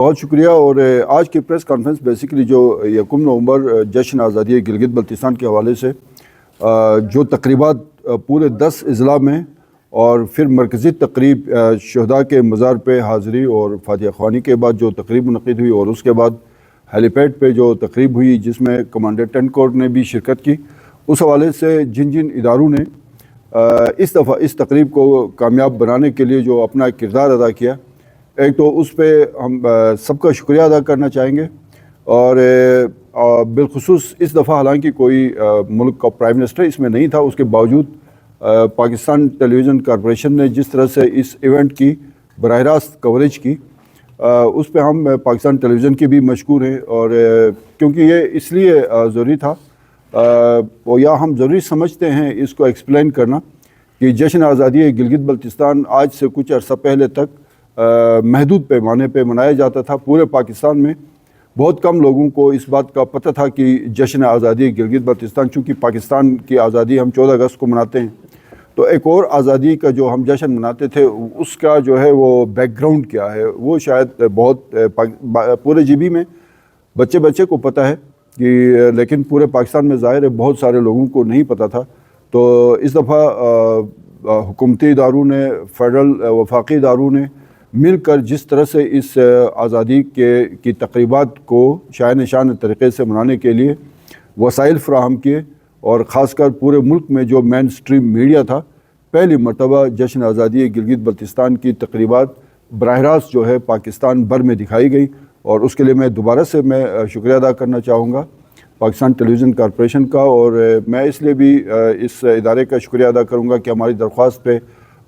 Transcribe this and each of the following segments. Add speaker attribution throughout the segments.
Speaker 1: بہت شکریہ۔ اور آج کی پریس کانفرنس بیسیکلی جو 1 نومبر جشن آزادی گلگت بلتستان کے حوالے سے جو تقریبات پورے 10 اضلاع میں اور پھر مرکزی تقریب شہداء کے مزار پہ حاضری اور فاتحہ خوانی کے بعد جو تقریب منعقد ہوئی، اور اس کے بعد ہیلی پیڈ پہ جو تقریب ہوئی جس میں کمانڈر 10 کورps نے بھی شرکت کی، اس حوالے سے جن اداروں نے اس دفعہ اس تقریب کو کامیاب بنانے کے لیے جو اپنا کردار ادا کیا، ایک تو اس پہ ہم سب کا شکریہ ادا کرنا چاہیں گے۔ اور بالخصوص اس دفعہ حالانکہ کوئی ملک کا پرائم منسٹر اس میں نہیں تھا، اس کے باوجود پاکستان ٹیلی ویژن کارپوریشن نے جس طرح سے اس ایونٹ کی براہ راست کوریج کی، اس پہ ہم پاکستان ٹیلی ویژن کے بھی مشکور ہیں۔ اور کیونکہ یہ اس لیے ضروری تھا یا ہم ضروری سمجھتے ہیں اس کو ایکسپلین کرنا کہ جشن آزادی گلگت بلتستان آج سے کچھ عرصہ پہلے تک محدود پیمانے پہ منایا جاتا تھا پورے پاکستان میں۔ بہت کم لوگوں کو اس بات کا پتہ تھا کہ جشن آزادی گلگت بلتستان، چونکہ پاکستان کی آزادی ہم 14 اگست کو مناتے ہیں، تو ایک اور آزادی کا جو ہم جشن مناتے تھے اس کا جو ہے وہ بیک گراؤنڈ کیا ہے وہ شاید بہت پورے جی بی میں بچے کو پتہ ہے کہ، لیکن پورے پاکستان میں ظاہر ہے بہت سارے لوگوں کو نہیں پتہ تھا۔ تو اس دفعہ حکومتی اداروں نے، فیڈرل وفاقی اداروں نے مل کر جس طرح سے اس آزادی کی تقریبات کو شاہ نشان طریقے سے منانے کے لیے وسائل فراہم کیے، اور خاص کر پورے ملک میں جو مین سٹریم میڈیا تھا، پہلی مرتبہ جشن آزادی گلگت بلتستان کی تقریبات براہ راست جو ہے پاکستان بھر میں دکھائی گئی، اور اس کے لیے میں دوبارہ سے شکریہ ادا کرنا چاہوں گا پاکستان ٹیلی ویژن کارپوریشن کا۔ اور میں اس لیے بھی اس ادارے کا شکریہ ادا کروں گا کہ ہماری درخواست پہ،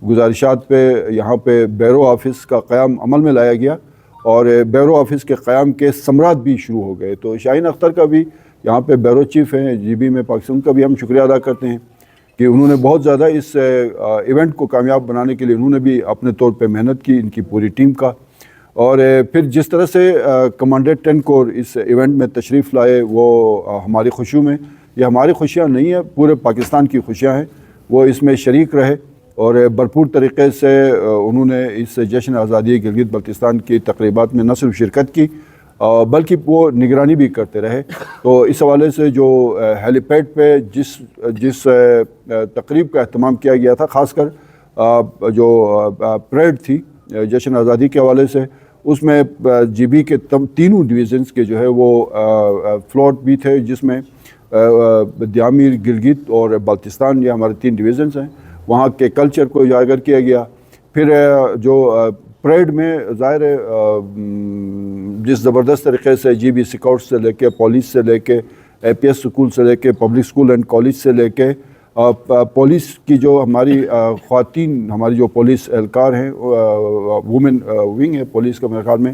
Speaker 1: گزارشات پہ یہاں پہ بیورو آفس کا قیام عمل میں لایا گیا، اور بیورو آفس کے قیام کے ثمرات بھی شروع ہو گئے۔ تو شاہین اختر کا بھی یہاں پہ بیورو چیف ہیں جی بی میں پاکستان، کا بھی ہم شکریہ ادا کرتے ہیں کہ انہوں نے بہت زیادہ اس ایونٹ کو کامیاب بنانے کے لیے انہوں نے بھی اپنے طور پہ محنت کی، ان کی پوری ٹیم کا۔ اور پھر جس طرح سے کمانڈر 10 کورps اس ایونٹ میں تشریف لائے، وہ ہماری خوشیوں میں، یہ ہماری خوشیاں نہیں ہیں، پورے پاکستان کی خوشیاں ہیں، وہ اس میں شریک رہے اور بھرپور طریقے سے انہوں نے اس جشن آزادی گلگت بلتستان کی تقریبات میں نہ صرف شرکت کی بلکہ وہ نگرانی بھی کرتے رہے۔ تو اس حوالے سے جو ہیلی پیڈ پہ جس تقریب کا اہتمام کیا گیا تھا، خاص کر جو پریڈ تھی جشن آزادی کے حوالے سے، اس میں جی بی کے تینوں ڈویژنس کے جو ہے وہ فلوٹ بھی تھے، جس میں دیامیر، گلگت اور بلتستان، یہ ہمارے 3 ڈویژنس ہیں، وہاں کے کلچر کو اجاگر کیا گیا۔ پھر جو پریڈ میں ظاہر ہے جس زبردست طریقے سے جی بی سکاؤٹ سے لے کے، پولیس سے لے کے، اے پی ایس اسکول سے لے کے، پبلک اسکول اینڈ کالج سے لے کے، پولیس کی جو ہماری خواتین، ہماری جو پولیس اہلکار ہیں، وومن ونگ ہے پولیس کا میرے خیال میں،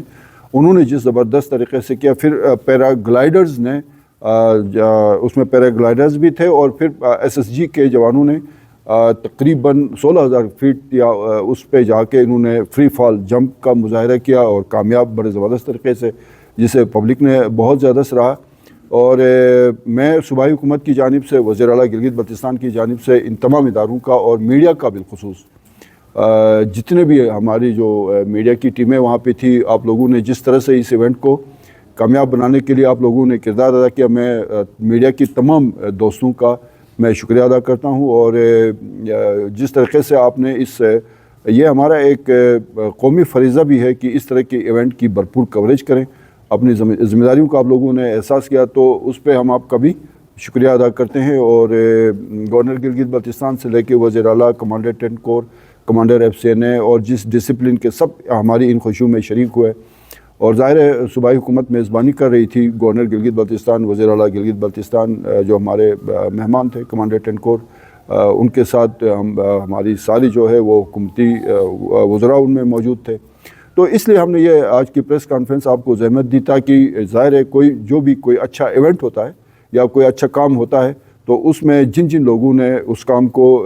Speaker 1: انہوں نے جس زبردست طریقے سے کیا۔ پھر پیرا گلائڈرز نے، اس میں پیرا گلائڈرز بھی تھے، اور پھر ایس ایس جی کے جوانوں نے تقریباً 16,000 فیٹ یا اس پہ جا کے انہوں نے فری فال جمپ کا مظاہرہ کیا، اور کامیاب بڑے زبردست طریقے سے، جسے پبلک نے بہت زیادہ سراہا۔ اور میں صوبائی حکومت کی جانب سے، وزیر اعلیٰ گلگت بلتستان کی جانب سے ان تمام اداروں کا اور میڈیا کا بالخصوص، جتنے بھی ہماری جو میڈیا کی ٹیمیں وہاں پہ تھی، آپ لوگوں نے جس طرح سے اس ایونٹ کو کامیاب بنانے کے لیے آپ لوگوں نے کردار ادا کیا، میں میڈیا کی تمام دوستوں کا میں شکریہ ادا کرتا ہوں۔ اور جس طریقے سے آپ نے یہ ہمارا ایک قومی فریضہ بھی ہے کہ اس طرح کے ایونٹ کی بھرپور کوریج کریں، اپنی ذمہ داریوں کا آپ لوگوں نے احساس کیا، تو اس پہ ہم آپ کا بھی شکریہ ادا کرتے ہیں۔ اور گورنر گلگت بلتستان سے لے کے وزیر اعلیٰ، کمانڈر 10 کورps، کمانڈر FCNA، اور جس ڈسپلن کے سب ہماری ان خوشیوں میں شریک ہوئے، اور ظاہر ہے صوبائی حکومت میزبانی کر رہی تھی، گورنر گلگت بلتستان، وزیر اعلیٰ گلگت بلتستان، جو ہمارے مہمان تھے کمانڈر 10 کورps، ان کے ساتھ ہماری ساری جو ہے وہ حکومتی وزراء ان میں موجود تھے۔ تو اس لیے ہم نے یہ آج کی پریس کانفرنس آپ کو زحمت دی، تاکہ ظاہر ہے کوئی اچھا ایونٹ ہوتا ہے یا کوئی اچھا کام ہوتا ہے، تو اس میں جن لوگوں نے اس کام کو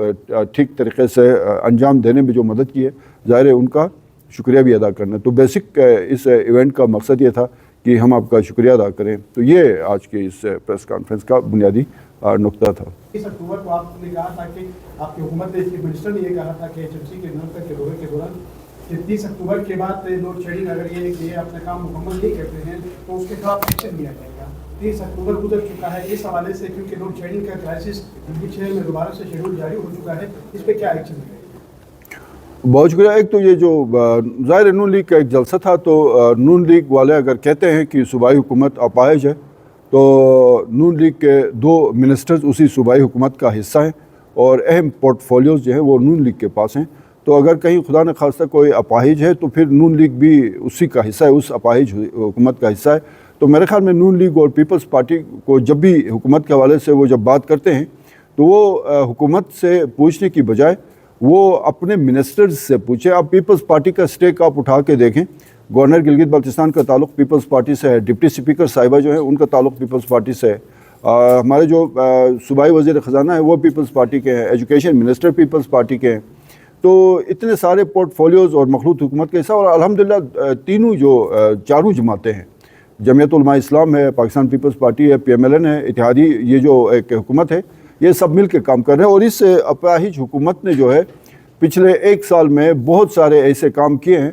Speaker 1: ٹھیک طریقے سے انجام دینے میں جو مدد کی ہے، ظاہر ہے ان کا شکریہ بھی ادا کرنا۔ تو بیسک اس ایونٹ کا مقصد یہ تھا کہ ہم آپ کا شکریہ ادا کریں۔ تو یہ آج کے اس پریس کانفرنس کا بنیادی نقطہ تھا۔
Speaker 2: 30 اکتوبر کو آپ نے کہا تھا کہ آپ کی حکومت نے، چیف منسٹر نے یہ کہا تھا کہ HMC کے نرخ کے دورے کے دوران کہ 30 اکتوبر کے بعد لوڈ شیڈنگ اگر یہ اپنا کام مکمل نہیں کرتے ہیں تو اس کے خلاف ایکشن لیا جائے گا. 30 اکتوبر گزر چکا ہے, اس حوالے سے کیونکہ لوڈ شیڈنگ کا کرائسس دلی شہر میں دوبارہ سے شیڈول جاری ہو چکا ہے, اس پہ کیا ایکشن لے گا؟
Speaker 1: بہت شکریہ. ایک تو یہ جو ظاہر نون لیگ کا ایک جلسہ تھا, تو نون لیگ والے اگر کہتے ہیں کہ صوبائی حکومت اپاہج ہے تو نون لیگ کے 2 منسٹرز اسی صوبائی حکومت کا حصہ ہیں اور اہم پورٹ فولیوز جو ہیں وہ نون لیگ کے پاس ہیں. تو اگر کہیں خدا نخواستہ کوئی اپاہج ہے تو پھر نون لیگ بھی اسی کا حصہ ہے, اس اپاہج حکومت کا حصہ ہے. تو میرے خیال میں نون لیگ اور پیپلز پارٹی کو جب بھی حکومت کے حوالے سے وہ جب بات کرتے ہیں تو وہ حکومت سے پوچھنے کی بجائے وہ اپنے منسٹرز سے پوچھیں. آپ پیپلز پارٹی کا اسٹیک آپ اٹھا کے دیکھیں, گورنر گلگت بلتستان کا تعلق پیپلز پارٹی سے ہے, ڈپٹی اسپیکر صاحبہ جو ہیں ان کا تعلق پیپلز پارٹی سے ہے, ہمارے جو صوبائی وزیر خزانہ ہیں وہ پیپلز پارٹی کے ہیں, ایجوکیشن منسٹر پیپلز پارٹی کے ہیں. تو اتنے سارے پورٹ فولیوز اور مخلوط حکومت کا حصہ, اور الحمدللہ تینوں جو 4 جماعتیں ہیں, جمعیت علماء اسلام ہے, پاکستان پیپلز پارٹی ہے, PMLN ہے, اتحادی, یہ جو ایک حکومت ہے, یہ سب مل کے کام کر رہے ہیں. اور اس اپاہج حکومت نے جو ہے پچھلے 1 سال میں بہت سارے ایسے کام کیے ہیں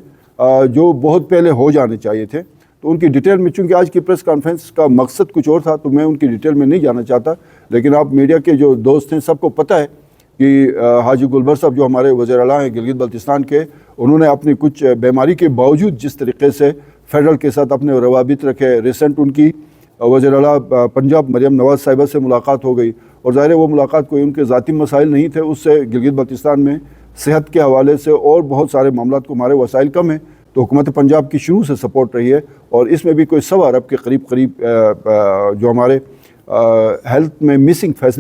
Speaker 1: جو بہت پہلے ہو جانے چاہیے تھے. تو ان کی ڈیٹیل میں, چونکہ آج کی پریس کانفرنس کا مقصد کچھ اور تھا تو میں ان کی ڈیٹیل میں نہیں جانا چاہتا, لیکن آپ میڈیا کے جو دوست ہیں سب کو پتہ ہے کہ حاجی گلبر صاحب جو ہمارے وزیر اعلیٰ ہیں گلگت بلتستان کے, انہوں نے اپنی کچھ بیماری کے باوجود جس طریقے سے فیڈرل کے ساتھ اپنے روابط رکھے. ریسنٹ ان کی وزیر اعلیٰ پنجاب مریم نواز صاحبہ سے ملاقات ہو گئی, اور ظاہر ہے وہ ملاقات کوئی ان کے ذاتی مسائل نہیں تھے, اس سے گلگت بلتستان میں صحت کے حوالے سے اور بہت سارے معاملات کو ہمارے وسائل کم ہیں, تو حکومت پنجاب کی شروع سے سپورٹ رہی ہے. اور اس میں بھی کوئی 1.25 ارب کے قریب جو ہمارے ہیلتھ میں مسنگ فیسلٹی